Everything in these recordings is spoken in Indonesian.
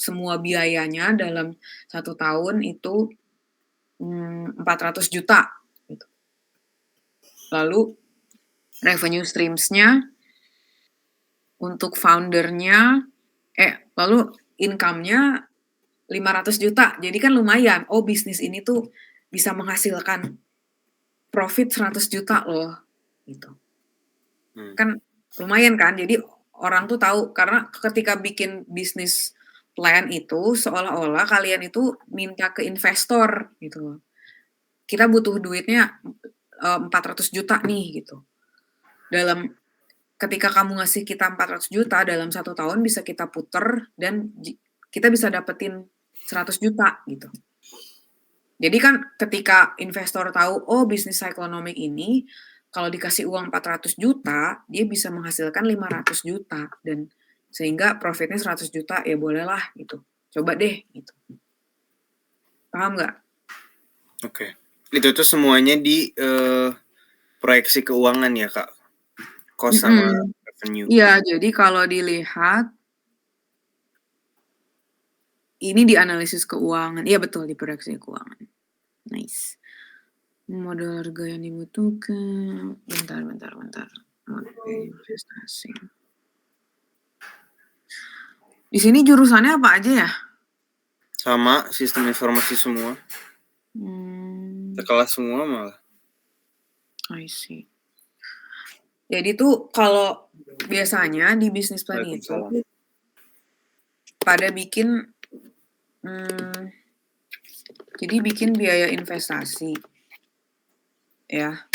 semua biayanya dalam 1 tahun itu 400 juta gitu. Lalu revenue streams-nya untuk founder-nya lalu income-nya 500 juta. Jadi kan lumayan. Oh, bisnis ini tuh bisa menghasilkan profit 100 juta loh gitu. Kan lumayan kan? Jadi orang tuh tahu karena ketika bikin bisnis plan itu seolah-olah kalian itu minta ke investor gitu. Kita butuh duitnya 400 juta nih gitu. Ketika kamu ngasih kita 400 juta dalam 1 tahun bisa kita puter dan kita bisa dapetin 100 juta gitu. Jadi kan ketika investor tahu, oh bisnis cyclonomic ini kalau dikasih uang 400 juta, dia bisa menghasilkan 500 juta dan sehingga profitnya 100 juta ya bolehlah gitu. Coba deh gitu. Paham nggak? Oke. Itu tuh semuanya di proyeksi keuangan ya, Kak? Cost sama revenue. Iya, jadi kalau dilihat ini di analisis keuangan. Iya betul, di proyeksi keuangan. Nice. Modal harga yang dibutuhkan. Bentar. Modal investasi. Di sini jurusannya apa aja ya? Sama, sistem informasi semua. Kelas semua malah. I see. Jadi tuh kalau biasanya di bisnis plan itu pada bikin jadi bikin biaya investasi. Ya.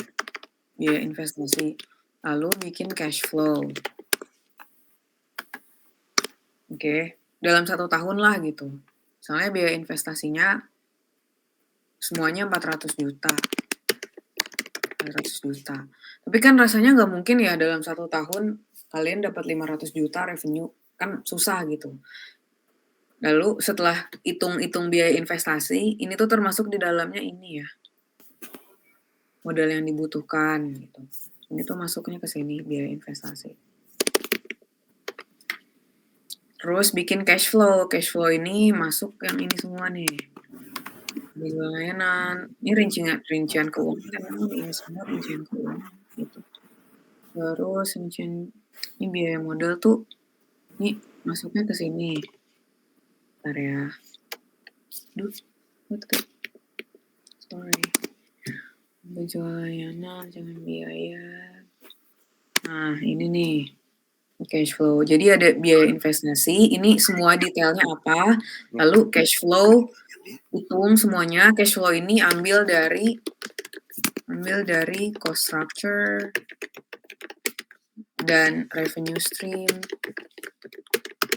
Biaya investasi. Lalu bikin cash flow. Oke. Dalam 1 tahun lah gitu. Misalnya biaya investasinya semuanya 400 juta. 400 juta. Tapi kan rasanya nggak mungkin ya dalam 1 tahun kalian dapat 500 juta revenue. Kan susah gitu. Lalu setelah hitung-hitung biaya investasi, ini tuh termasuk di dalamnya ini ya. Modal yang dibutuhkan gitu. Ini tuh masuknya ke sini biaya investasi. Terus bikin cash flow. Cash flow ini masuk yang ini semua nih. Biaya layanan. Ini rincian keuangan memang ini semua rincian keuangan gitu. Terus ini biaya modal tuh ini masuknya ke sini. Bentar ya. Sorry. Jual layanan, jangan biaya. Nah, ini nih. Cash flow. Jadi ada biaya investasi, ini semua detailnya apa. Lalu cash flow, hitung semuanya. Cash flow ini ambil dari cost structure dan revenue stream,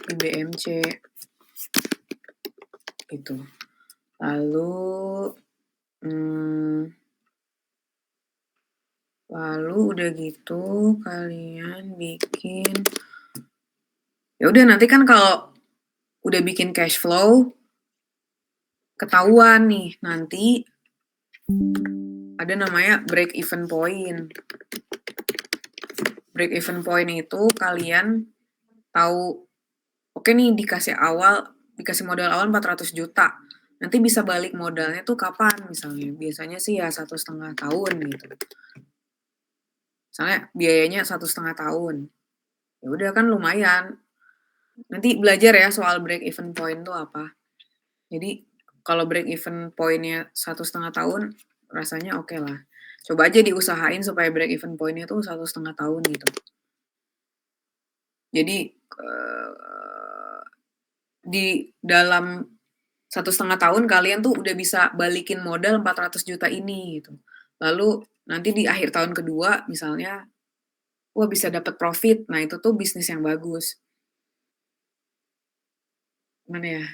IBMC, itu. Lalu udah gitu kalian bikin. Ya udah nanti kan kalau udah bikin cash flow ketahuan nih nanti ada namanya break even point. Break even point itu kalian tahu oke nih dikasih modal awal 400 juta. Nanti bisa balik modalnya tuh kapan misalnya? Biasanya sih ya 1,5 tahun gitu. Misalnya biayanya 1,5 tahun. Ya udah kan lumayan. Nanti belajar ya soal break even point tuh apa. Jadi kalau break even point-nya 1,5 tahun rasanya oke lah. Coba aja diusahain supaya break even point-nya tuh 1,5 tahun gitu. Jadi di dalam 1,5 tahun kalian tuh udah bisa balikin modal 400 juta ini gitu. Lalu nanti di akhir tahun kedua misalnya wah bisa dapat profit. Nah, itu tuh bisnis yang bagus. Gimana ya?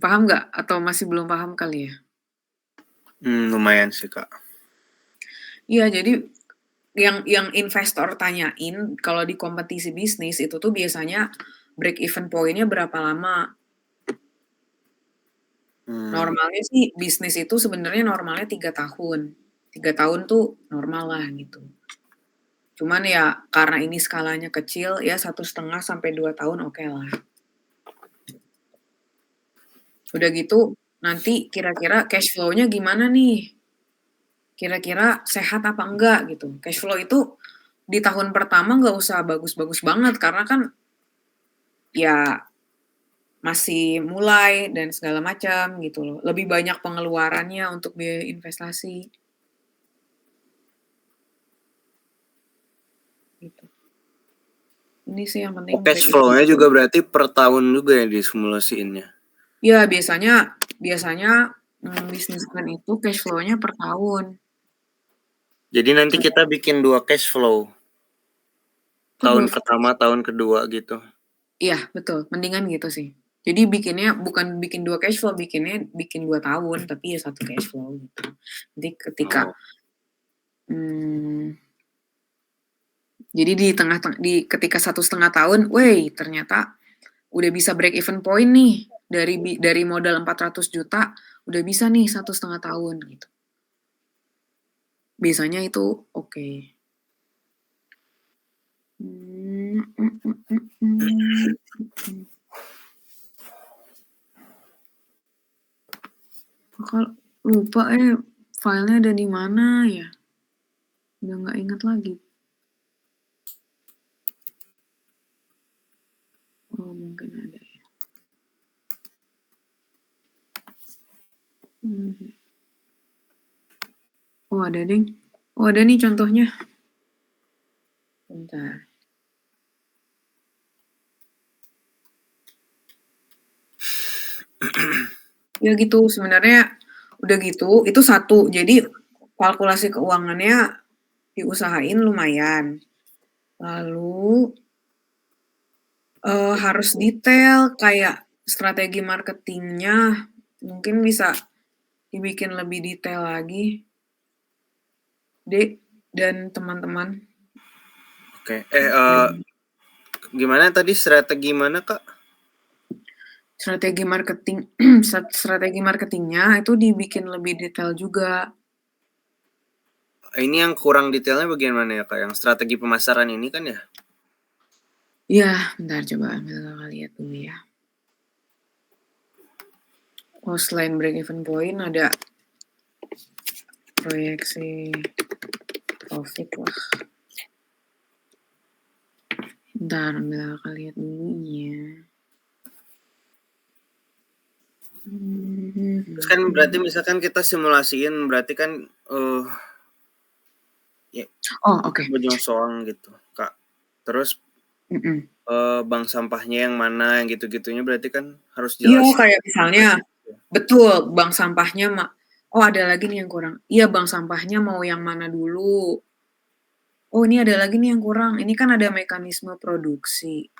Paham nggak? Atau masih belum paham kali ya? Lumayan sih, Kak. Iya, jadi yang investor tanyain kalau di kompetisi bisnis itu tuh biasanya break even point-nya berapa lama? Normalnya sih bisnis itu sebenarnya normalnya 3 tahun. 3 tahun tuh normal lah gitu. Cuman ya karena ini skalanya kecil ya 1,5 sampai 2 tahun oke lah. Udah gitu nanti kira-kira cash flow-nya gimana nih? Kira-kira sehat apa enggak gitu. Cash flow itu di tahun pertama nggak usah bagus-bagus banget karena kan ya masih mulai dan segala macam gitu loh. Lebih banyak pengeluarannya untuk biaya investasi. Gitu. Ini sih yang penting Cash break flow-nya even. juga berarti per tahun juga ya disimulasiinnya? Ya biasanya bisnis plan itu cash flow-nya per tahun. Jadi nanti kita bikin 2 cash flow. Tahun Betul. pertama, tahun kedua gitu. Iya, betul. Mendingan gitu sih. Jadi bikinnya bukan bikin 2 cash flow, bikin 2 tahun, tapi ya 1 cash flow gitu. Nanti ketika Oh. Jadi ketika 1,5 tahun, wey ternyata udah bisa break even point nih dari modal 400 juta udah bisa nih 1,5 tahun gitu. Biasanya itu oke. Kakak lupa filenya ada di mana ya? Udah nggak ingat lagi. Oh mungkin ada ya. Oh ada deh. Oh ada nih contohnya. Bentar. Ya gitu sebenarnya udah gitu itu satu. Jadi kalkulasi keuangannya diusahain lumayan. Lalu harus detail kayak strategi marketingnya mungkin bisa dibikin lebih detail lagi. Dek dan teman-teman. Oke. Gimana tadi strategi mana, Kak? Strategi marketingnya itu dibikin lebih detail juga. Ini yang kurang detailnya bagaimana ya, Kak? Yang strategi pemasaran ini kan ya? Iya, bentar coba ambil Kakak lihat dulu ya. Oh, selain break even point ada proyeksi profit lah. Bentar, ambil Kakak lihat dulu ya. Terus kan berarti misalkan kita simulasiin berarti kan ya, Oh, oke. Bojong Soang gitu, Kak. Terus bank sampahnya yang mana, yang gitu-gitunya berarti kan harus Iya, jelas. kayak misalnya betul, bank sampahnya oh ada lagi nih yang kurang. Iya, bank sampahnya mau yang mana dulu? Oh, ini ada lagi nih yang kurang. Ini kan ada mekanisme produksi,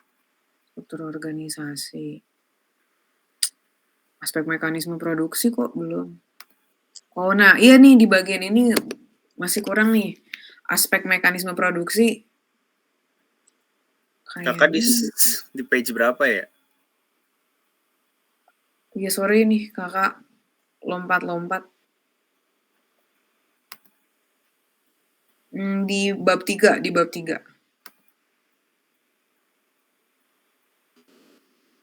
struktur organisasi. Aspek mekanisme produksi kok belum. Oh, nah iya nih di bagian ini masih kurang nih. Aspek mekanisme produksi. Kakak di page berapa ya? Iya, sorry nih kakak lompat-lompat. Di bab 3, di bab 3.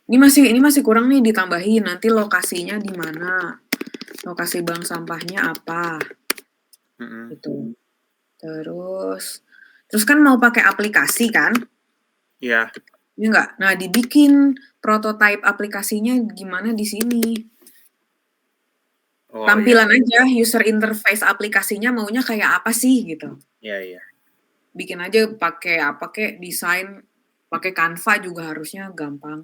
Ini masih kurang nih ditambahin nanti lokasinya di mana. Lokasi bank sampahnya apa? Gitu. Terus kan mau pakai aplikasi kan? Iya. Iya enggak? Nah, dibikin prototype aplikasinya gimana di sini. Oh, Tampilan aja user interface aplikasinya maunya kayak apa sih gitu. Iya. Bikin aja pakai apa kek desain pakai Canva juga harusnya gampang.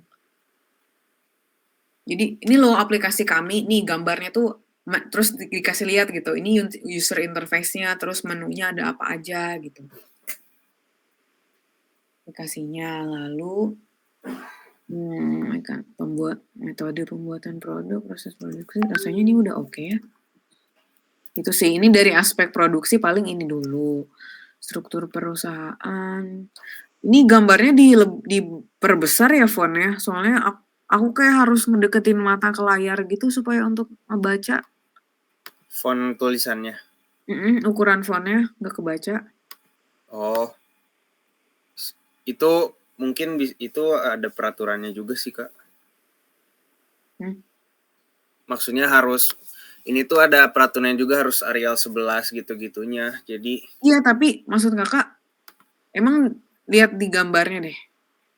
Jadi ini loh aplikasi kami, nih gambarnya tuh terus dikasih lihat gitu. Ini user interface-nya, terus menunya ada apa aja gitu. Aplikasinya lalu metode pembuatan produk, proses produksi, rasanya ini udah oke ya. Itu sih, ini dari aspek produksi paling ini dulu. Struktur perusahaan. Ini gambarnya diperbesar ya fontnya, soalnya aku kayak harus ngedeketin mata ke layar gitu supaya untuk ngebaca. Font tulisannya. Ukuran fontnya nggak kebaca. Oh. Itu mungkin itu ada peraturannya juga sih, Kak. maksudnya harus ini tuh ada peraturan juga harus Arial 11 gitu-gitunya. Jadi Iya, tapi maksud Kakak emang lihat di gambarnya deh.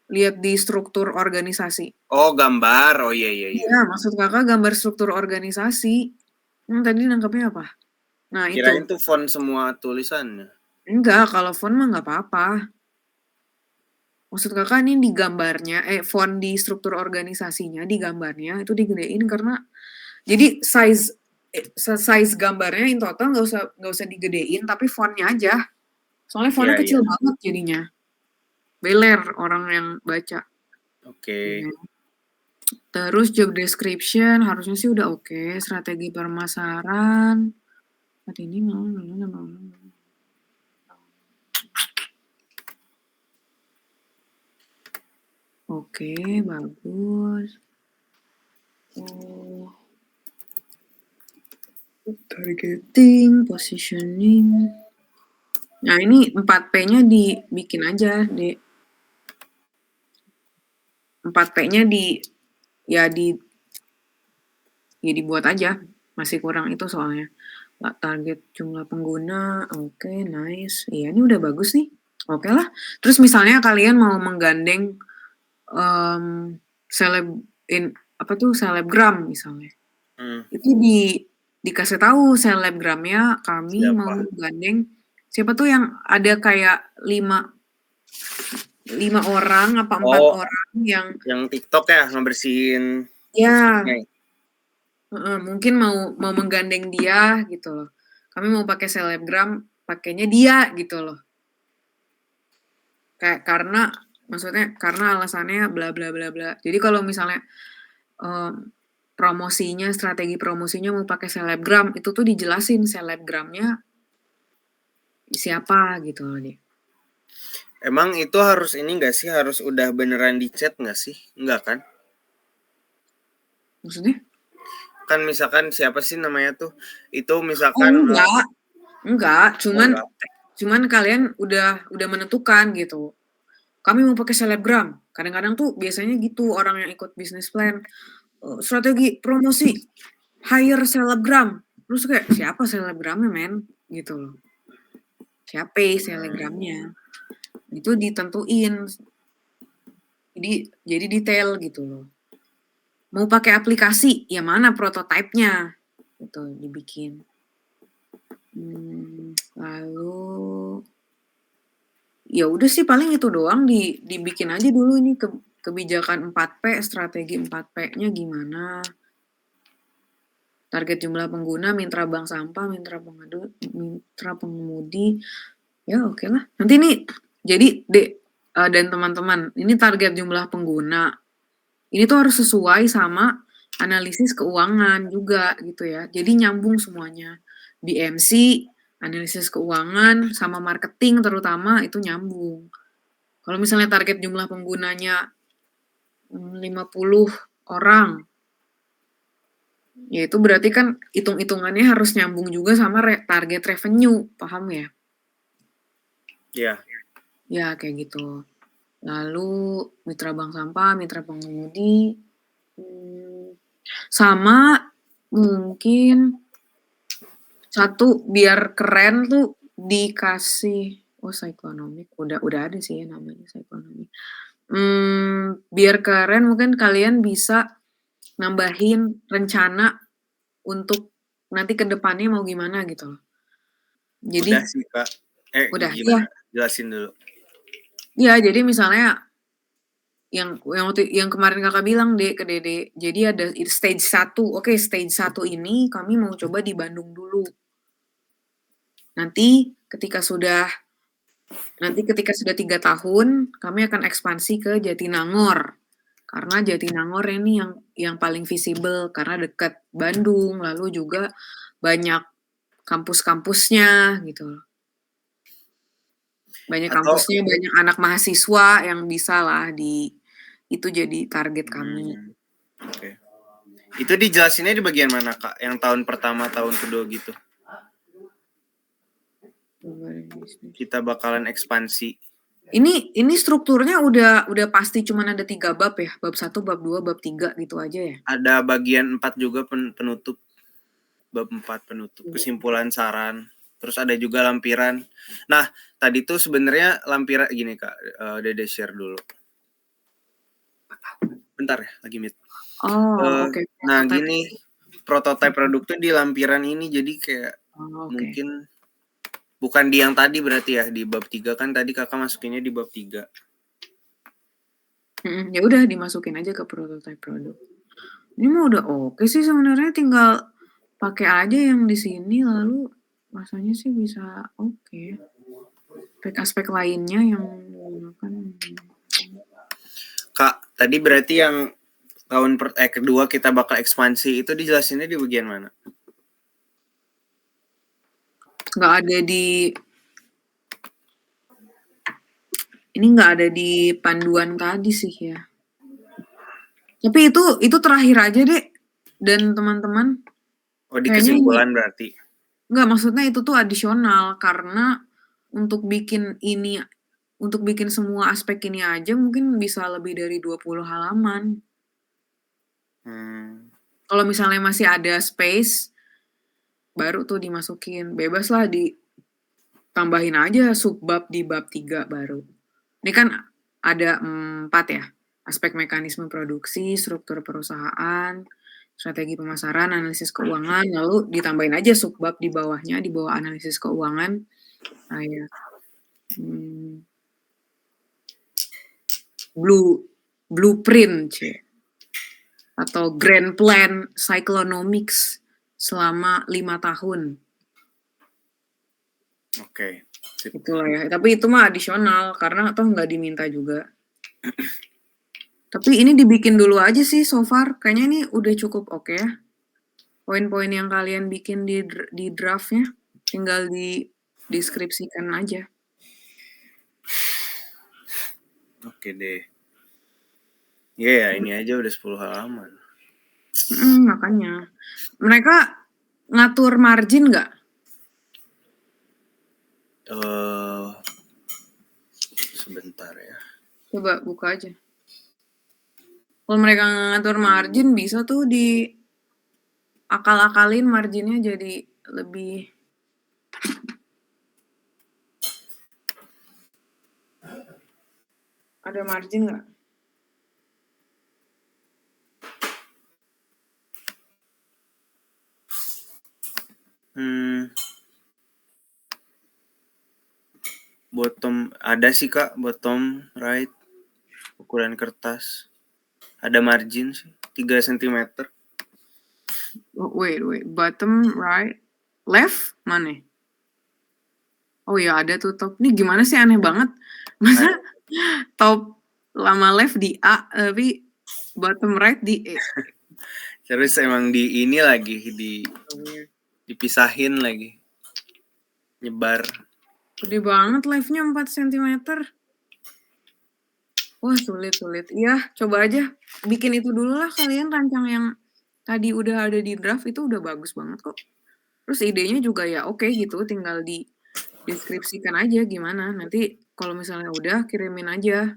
Lihat di struktur organisasi. oh gambar. Oh iya iya iya. Iya, maksud Kakak gambar struktur organisasi. Tadi nangkepnya apa? Nah, Kirain itu. tuh font semua tulisannya. Enggak, kalau font mah nggak apa-apa. Maksud Kakak ini di gambarnya, font di struktur organisasinya, di gambarnya itu digedein karena jadi size gambarnya in total nggak usah digedein, tapi fontnya aja. Soalnya fontnya Iya iya. kecil banget jadinya. Beler orang yang baca. Oke. Ya. Terus job description harusnya sih udah oke. Strategi pemasaran. Tadi ini oke, bagus. Oh, targeting, positioning. Nah, ini 4P-nya dibikin aja, Dek. 4P-nya ya dibuat aja. Masih kurang itu soalnya. Target jumlah pengguna, oke, nice. Iya, ini udah bagus nih. Oke lah. Terus misalnya kalian mau menggandeng seleb selebgram misalnya. Itu dikasih tahu selebgramnya kami Siapa? mau menggandeng siapa tuh yang ada kayak 5 orang apa 4 Oh, orang yang TikTok ya ngebersihin ya sungai. mungkin mau menggandeng dia gitu loh. Kami mau pakai selebgram, pakainya dia gitu loh. Kayak karena alasannya bla bla bla bla. Jadi kalau misalnya strategi promosinya mau pakai selebgram, itu tuh dijelasin selebgramnya siapa gitu loh deh. Emang itu harus ini nggak sih? Harus udah beneran di chat nggak sih? Enggak kan? Maksudnya? Kan misalkan siapa sih namanya tuh? Itu Oh misalkan enggak, enggak. cuman kalian udah menentukan gitu. Kami mau pakai selebgram. Kadang-kadang tuh biasanya gitu orang yang ikut bisnis plan. Strategi promosi hire selebgram. Terus kayak siapa selebgramnya men? Gitu loh. Siapa selebgramnya? Itu ditentuin. Jadi detail gitu loh. Mau pakai aplikasi, ya mana prototipenya? Gitu dibikin. Lalu ya udah sih paling itu doang dibikin aja dulu ini kebijakan 4P, strategi 4P-nya gimana. Target jumlah pengguna, mitra bank sampah, mitra pengemudi. Ya oke lah. Nanti nih jadi Dek dan teman-teman, ini target jumlah pengguna. Ini tuh harus sesuai sama analisis keuangan juga gitu ya. Jadi nyambung semuanya. BMC, analisis keuangan, sama marketing terutama itu nyambung. Kalau misalnya target jumlah penggunanya 50 orang, ya itu berarti kan hitung-hitungannya harus nyambung juga sama target revenue, paham ya? Iya. Ya kayak gitu. Lalu mitra bank sampah, mitra pengemudi, sama mungkin satu biar keren tuh dikasih psikonomik udah ada sih ya namanya psikonomik. Biar keren mungkin kalian bisa nambahin rencana untuk nanti ke depannya mau gimana gitu loh. Jadi Udah sih, Kak. udah ya. Gimana? Jelasin dulu. Ya, jadi misalnya yang kemarin Kakak bilang Dek ke Dede. Jadi ada stage 1. Oke, stage 1 ini kami mau coba di Bandung dulu. Nanti ketika sudah 3 tahun, kami akan ekspansi ke Jatinangor. Karena Jatinangor ini yang paling visible karena dekat Bandung, lalu juga banyak kampus-kampusnya gitu. Banyak kampusnya, banyak anak mahasiswa yang bisa lah itu jadi target kami. Oke. Itu dijelasinnya di bagian mana, Kak? Yang tahun pertama, tahun kedua gitu. Kita bakalan ekspansi. Ini strukturnya udah pasti cuman ada 3 bab ya? Bab 1, bab 2, bab 3 gitu aja ya? Ada bagian 4 juga penutup. Bab 4 penutup, kesimpulan, saran, terus ada juga lampiran. Nah, tadi tuh sebenarnya lampiran gini Kak, Dede share dulu. Bentar ya, lagi mute. Oh, oke. Nah Prototype. gini, prototipe produk tuh di lampiran ini, jadi kayak Oh, oke. mungkin bukan di yang tadi berarti ya, di bab 3 kan tadi Kakak masukinnya di bab 3. Ya udah dimasukin aja ke prototype produk. Ini mah udah oke sih sebenarnya, tinggal pakai aja yang di sini lalu rasanya sih bisa oke. Aspek-aspek lainnya yang menggunakan. Kak, tadi berarti yang tahun kedua kita bakal ekspansi itu dijelasinnya di bagian mana? Nggak ada di ini nggak ada di panduan tadi sih ya. Tapi itu terakhir aja deh. Dan teman-teman. Oh, di Kayaknya kesimpulan berarti. Nggak, maksudnya itu tuh adisional karena untuk bikin ini, untuk bikin semua aspek ini aja mungkin bisa lebih dari 20 halaman. Kalau misalnya masih ada space, baru tuh dimasukin. Bebas lah ditambahin aja subbab di bab 3 baru. Ini kan ada 4 ya. Aspek mekanisme produksi, struktur perusahaan, strategi pemasaran, analisis keuangan, lalu ditambahin aja subbab di bawahnya, di bawah analisis keuangan. Kayak blueprint atau grand plan cyclonomics selama 5 tahun. Oke. Itulah ya. Tapi itu mah adisional karena toh nggak diminta juga. Tapi ini dibikin dulu aja sih so far. Kayaknya ini udah cukup oke ya. Poin-poin yang kalian bikin di draftnya tinggal dideskripsikan aja. Oke deh. Iya, ini aja udah 10 halaman. Makanya. Mereka ngatur margin nggak? Sebentar ya. Coba buka aja. Kalau mereka ngatur margin bisa tuh di akal-akalin marginnya jadi lebih. Ada margin nggak? Bottom ada sih Kak, bottom right, ukuran kertas. Ada margin sih, 3 cm. Wait, bottom right, left mana? Oh ya ada tuh top. Ini gimana sih, aneh banget. Masa top lama left di A tapi bottom right di E. Terus emang di ini lagi dipisahin lagi. Nyebar. Gede banget left-nya 4 cm. Wah, sulit. Iya, coba aja bikin itu dulu lah kalian, rancang yang tadi udah ada di draft itu udah bagus banget kok. Terus idenya juga ya oke gitu, tinggal dideskripsikan aja gimana. Nanti kalau misalnya udah kirimin aja.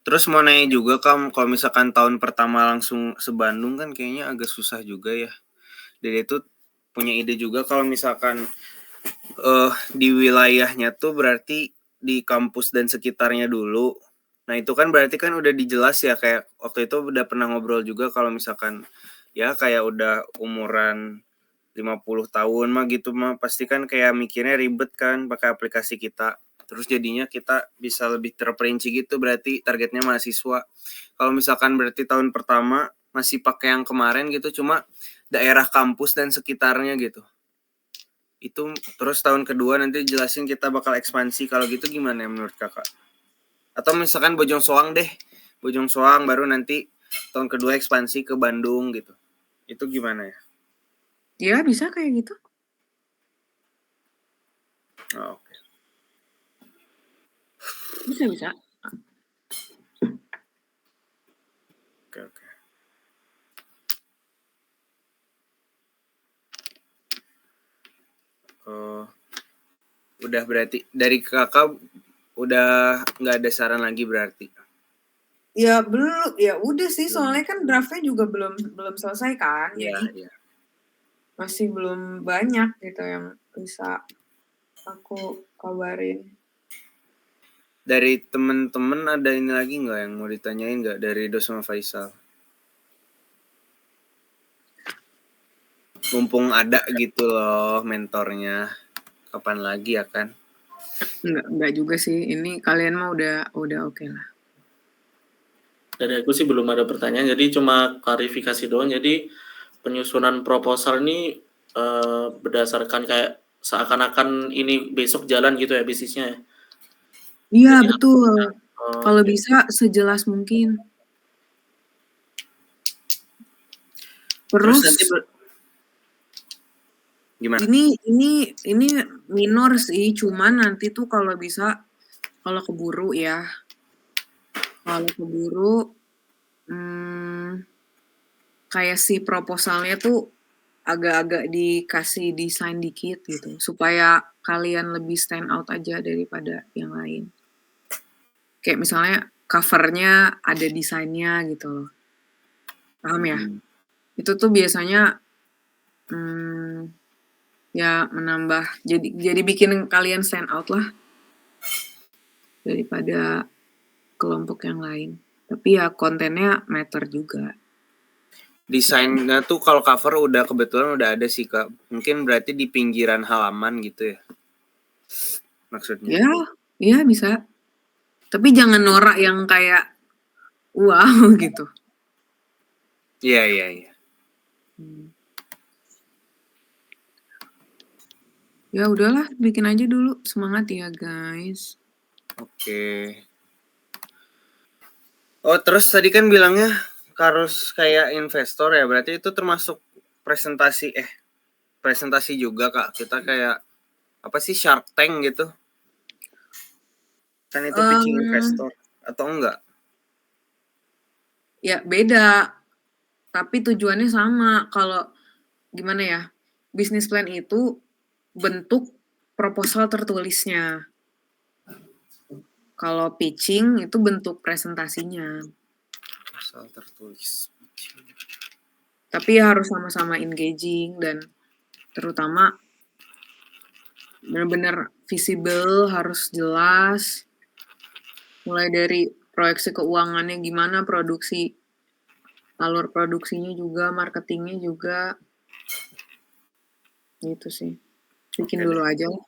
Terus mau nanya juga Kak, kalau misalkan tahun pertama langsung se-Bandung kan kayaknya agak susah juga ya. Jadi itu punya ide juga kalau misalkan di wilayahnya tuh berarti di kampus dan sekitarnya dulu. Nah itu kan berarti kan udah dijelas ya, kayak waktu itu udah pernah ngobrol juga kalau misalkan ya kayak udah umuran 50 tahun mah gitu mah pasti kan kayak mikirnya ribet kan pakai aplikasi kita. Terus jadinya kita bisa lebih terperinci gitu, berarti targetnya mahasiswa. Kalau misalkan berarti tahun pertama masih pakai yang kemarin gitu, cuma daerah kampus dan sekitarnya gitu. Itu terus tahun kedua nanti jelasin kita bakal ekspansi. Kalau gitu gimana ya menurut Kakak? Atau misalkan Bojong Soang deh. Bojong Soang baru nanti tahun kedua ekspansi ke Bandung gitu. Itu gimana ya? Ya bisa kayak gitu. Oh, oke. Bisa. Oke. Udah berarti dari Kakak udah nggak ada saran lagi berarti? Ya belum, ya udah sih, Belum. soalnya kan draft-nya juga belum selesai kan, Iya, jadi iya. masih belum banyak gitu yang bisa aku kabarin. Dari temen-temen ada ini lagi nggak yang mau ditanyain nggak dari Dos sama Faisal? Mumpung ada gitu loh mentornya, kapan lagi ya kan? Enggak juga sih, ini kalian mah udah oke lah. Dari aku sih belum ada pertanyaan, jadi cuma klarifikasi doang. Jadi penyusunan proposal ini berdasarkan kayak seakan-akan ini besok jalan gitu ya bisnisnya ya? Iya Jadi betul, kalau oke. bisa sejelas mungkin. Terus Terus nanti gimana? ini minor sih, cuman nanti tuh kalau bisa, kalau keburu ya, kayak si proposalnya tuh agak-agak dikasih desain dikit gitu, supaya kalian lebih stand out aja daripada yang lain. Kayak misalnya covernya ada desainnya gitu loh. Paham ya? Itu tuh biasanya ya menambah, jadi bikin kalian stand out lah daripada kelompok yang lain. Tapi ya kontennya matter juga. Desainnya tuh kalau cover udah kebetulan udah ada sih Kak. Mungkin berarti di pinggiran halaman gitu ya. Maksudnya. Ya bisa. Tapi jangan norak yang kayak wow gitu. Iya. Ya udahlah, bikin aja dulu. Semangat ya guys. Oke. Oh terus tadi kan bilangnya harus kayak investor ya. Berarti itu termasuk presentasi juga Kak. Kita kayak apa sih Shark Tank gitu. Kan itu pitching investor atau enggak? Ya beda. Tapi tujuannya sama. Kalau gimana ya? Business plan itu bentuk proposal tertulisnya. Kalau pitching itu bentuk presentasinya. Proposal tertulis. Tapi ya harus sama-sama engaging dan terutama benar-benar visible, harus jelas. Mulai dari proyeksi keuangannya gimana, alur produksinya juga, marketingnya juga. Gitu sih. Bikin dulu aja lah.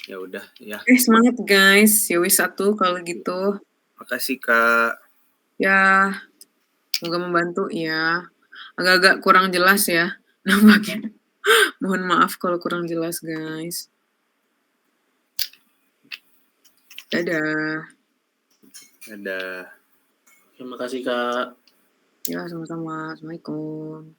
Ya udah ya. Semangat guys. Ya wis satu kalau gitu. Makasih Kak. Ya, semoga membantu ya. Agak-agak kurang jelas ya nampaknya. Mohon maaf kalau kurang jelas guys. Dadah. Terima kasih Kak. Ya, sama-sama. Assalamualaikum.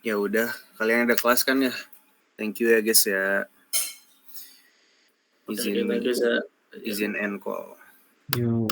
Ya udah, kalian ada kelas kan ya? Thank you ya guys ya. Izin end call. Yo.